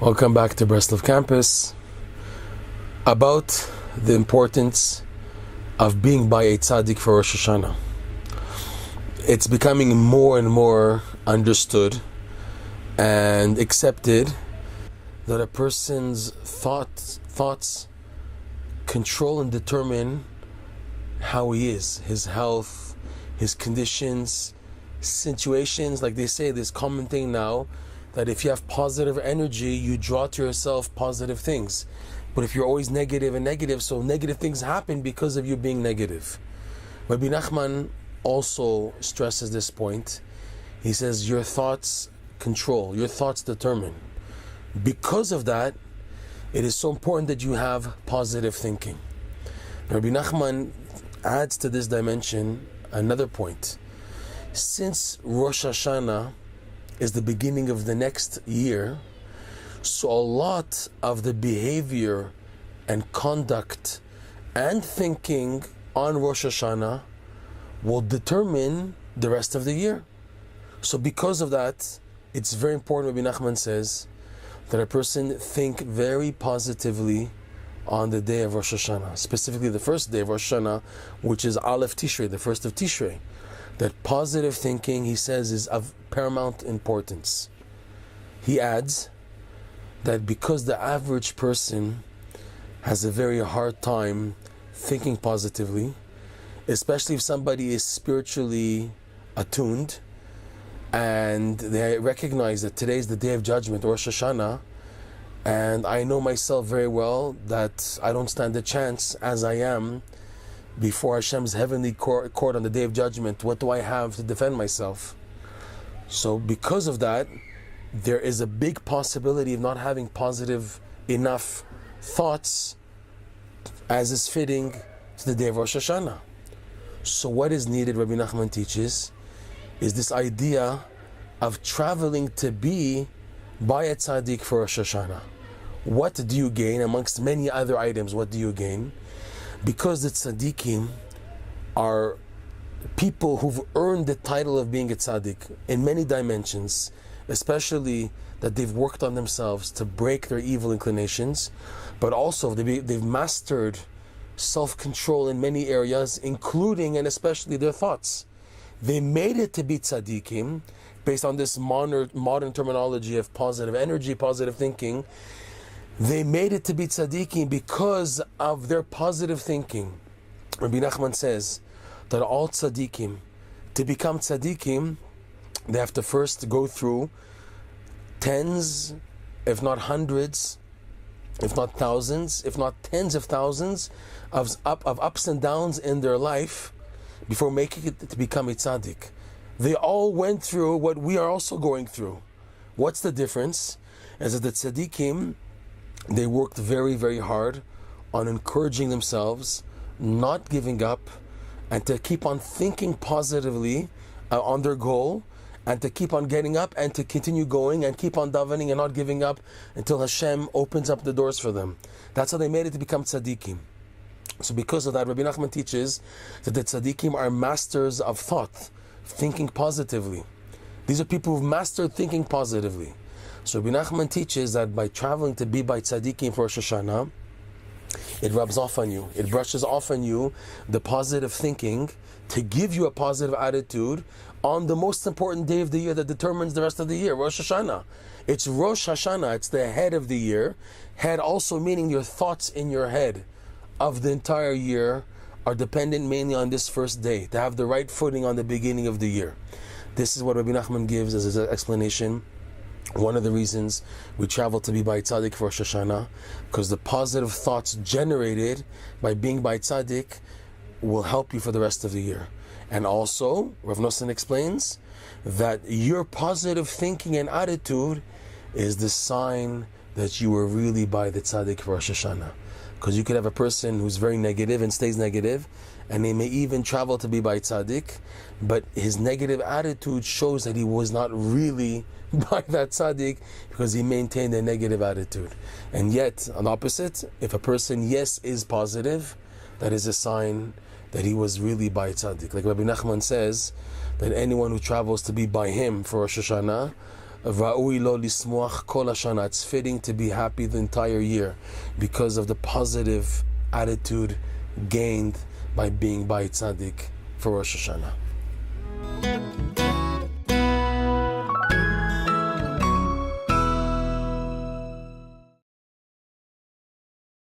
Welcome back to Breslov campus. About the importance of being by a Tzaddik for Rosh Hashana. It's becoming more and more understood and accepted that a person's thoughts control and determine how he is, his health, his conditions, situations. Like they say, this common thing now, that if you have positive energy, you draw to yourself positive things. But if you're always negative, so negative things happen because of you being negative. Rabbi Nachman also stresses this point. He says, your thoughts control, your thoughts determine. Because of that, it is so important that you have positive thinking. Rabbi Nachman adds to this dimension another point. Since Rosh Hashana is the beginning of the next year, so a lot of the behavior and conduct and thinking on Rosh Hashana will determine the rest of the year. So because of that, it's very important, Rabbi Nachman says, that a person think very positively on the day of Rosh Hashana, specifically the first day of Rosh Hashana, which is Aleph Tishrei, the first of Tishrei. That positive thinking, he says, is of paramount importance. He adds that because the average person has a very hard time thinking positively, especially if somebody is spiritually attuned and they recognize that today is the day of judgment, Rosh Hashana, and I know myself very well that I don't stand a chance as I am before Hashem's heavenly court on the day of judgment. What do I have to defend myself? So because of that, there is a big possibility of not having positive enough thoughts as is fitting to the day of Rosh Hashana. So what is needed, Rabbi Nachman teaches, is this idea of traveling to be by a tzaddik for Rosh Hashana. What do you gain amongst many other items? What do you gain? Because the tzaddikim are people who've earned the title of being a tzaddik in many dimensions, especially that they've worked on themselves to break their evil inclinations, but also they've mastered self-control in many areas, including and especially their thoughts. They made it to be tzaddikim based on this modern terminology of positive energy, positive thinking. They made it to be tzaddikim because of their positive thinking. Rabbi Nachman says that all tzaddikim, to become tzaddikim, they have to first go through tens, if not hundreds, if not thousands, if not tens of thousands of ups and downs in their life before making it to become a tzaddik. They all went through what we are also going through. What's the difference? As the tzaddikim, they worked very, very hard on encouraging themselves, not giving up, and to keep on thinking positively on their goal, and to keep on getting up and to continue going and keep on davening and not giving up until Hashem opens up the doors for them. That's how they made it to become tzaddikim. So because of that, Rabbi Nachman teaches that the tzaddikim are masters of thought, thinking positively. These are people who've mastered thinking positively. So Rabbi Nachman teaches that by traveling to be by tzaddikim for Rosh Hashana, it rubs off on you. It brushes off on you the positive thinking to give you a positive attitude on the most important day of the year that determines the rest of the year, Rosh Hashana. It's Rosh Hashana, it's the head of the year. Head also meaning your thoughts in your head of the entire year are dependent mainly on this first day, to have the right footing on the beginning of the year. This is what Rabbi Nachman gives as his explanation. One of the reasons we travel to be by tzaddik for Rosh Hashana, because the positive thoughts generated by being by tzaddik will help you for the rest of the year. And also, Rav Nosson explains that your positive thinking and attitude is the sign that you were really by the tzaddik for Rosh Hashana. Because you could have a person who's very negative and stays negative, and they may even travel to be by tzaddik, but his negative attitude shows that he was not really by that tzaddik because he maintained a negative attitude. And yet, on the opposite, if a person, yes, is positive, that is a sign that he was really by tzaddik. Like Rabbi Nachman says, that anyone who travels to be by him for Rosh Hashana, Ra'ui lo lismuach kol hashana. It's fitting to be happy the entire year because of the positive attitude gained by being by Tzaddik for Rosh Hashana.